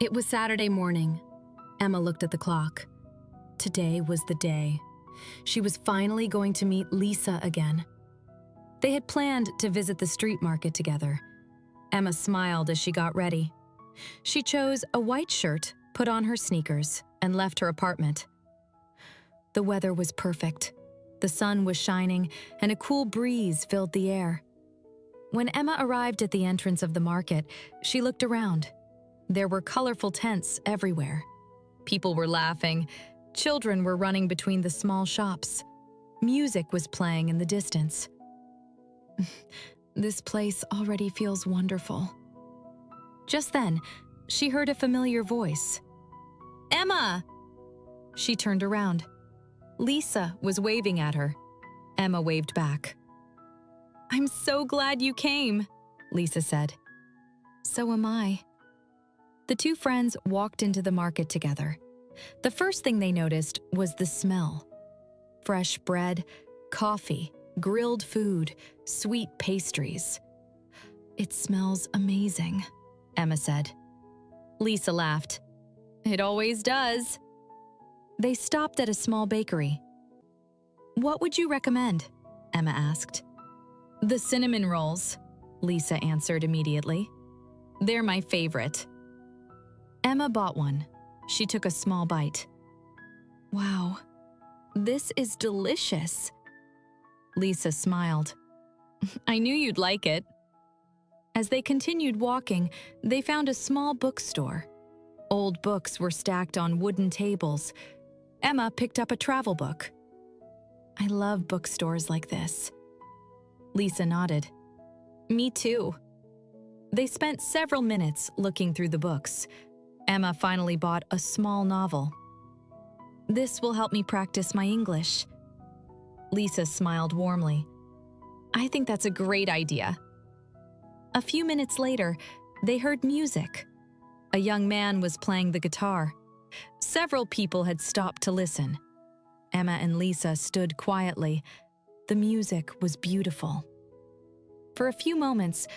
It was Saturday morning. Emma looked at the clock. Today was the day. She was finally going to meet Lisa again. They had planned to visit the street market together. Emma smiled as she got ready. She chose a white shirt, put on her sneakers, and left her apartment. The weather was perfect. The sun was shining, and a cool breeze filled the air. When Emma arrived at the entrance of the market, she looked around. There were colorful tents everywhere. People were laughing. Children were running between the small shops. Music was playing in the distance. This place already feels wonderful. Just then, she heard a familiar voice. "Emma!" She turned around. Lisa was waving at her. Emma waved back. "I'm so glad you came," Lisa said. "So am I." The two friends walked into the market together. The first thing they noticed was the smell. Fresh bread, coffee, grilled food, sweet pastries. "It smells amazing," Emma said. Lisa laughed. "It always does." They stopped at a small bakery. "What would you recommend?" Emma asked. "The cinnamon rolls," Lisa answered immediately. "They're my favorite." Emma bought one. She took a small bite. "Wow, this is delicious." Lisa smiled. "I knew you'd like it." As they continued walking, they found a small bookstore. Old books were stacked on wooden tables. Emma picked up a travel book. "I love bookstores like this." Lisa nodded. "Me too." They spent several minutes looking through the books. Emma finally bought a small novel. "This will help me practice my English." Lisa smiled warmly. "I think that's a great idea." A few minutes later, they heard music. A young man was playing the guitar. Several people had stopped to listen. Emma and Lisa stood quietly. The music was beautiful. For a few moments,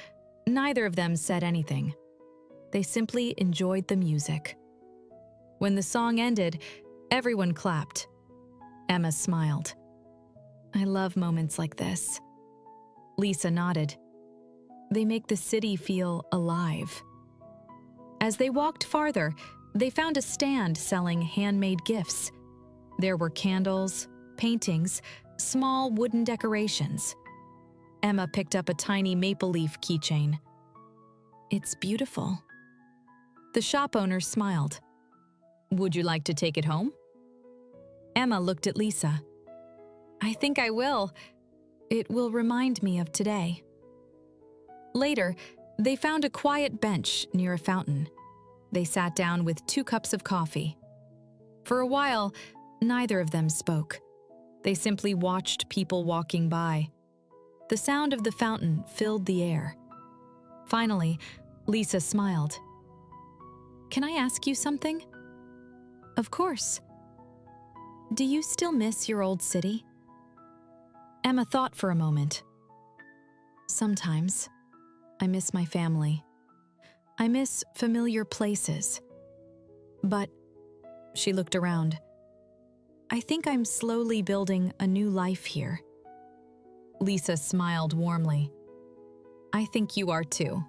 neither of them said anything. They simply enjoyed the music. When the song ended, everyone clapped. Emma smiled. "I love moments like this." Lisa nodded. They make the city feel alive. As they walked farther, they found a stand selling handmade gifts. There were candles, paintings, small wooden decorations. Emma picked up a tiny maple leaf keychain. "It's beautiful." The shop owner smiled. "Would you like to take it home?" Emma looked at Lisa. "I think I will. It will remind me of today." Later, they found a quiet bench near a fountain. They sat down with 2 cups of coffee. For a while, neither of them spoke. They simply watched people walking by. The sound of the fountain filled the air. Finally, Lisa smiled. "Can I ask you something?" "Of course." "Do you still miss your old city?" Emma thought for a moment. "Sometimes. I miss my family. I miss familiar places. But," she looked around, "I think I'm slowly building a new life here." Lisa smiled warmly. "I think you are too."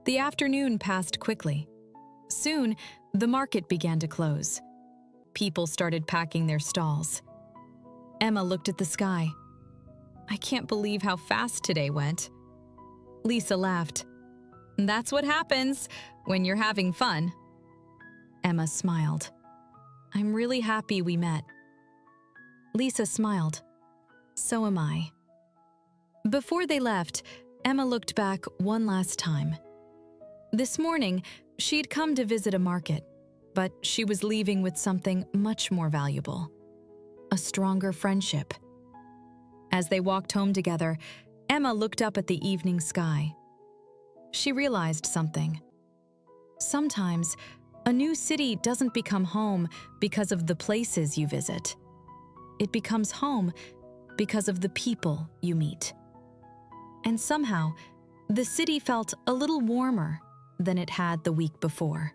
The afternoon passed quickly. Soon, the market began to close. People started packing their stalls. Emma looked at the sky. "I can't believe how fast today went." Lisa laughed. "That's what happens when you're having fun." Emma smiled. "I'm really happy we met." Lisa smiled. "So am I." Before they left, Emma looked back one last time. This morning, she'd come to visit a market, but she was leaving with something much more valuable: a stronger friendship. As they walked home together, Emma looked up at the evening sky. She realized something. Sometimes, a new city doesn't become home because of the places you visit. It becomes home because of the people you meet. And somehow, the city felt a little warmer than it had the week before.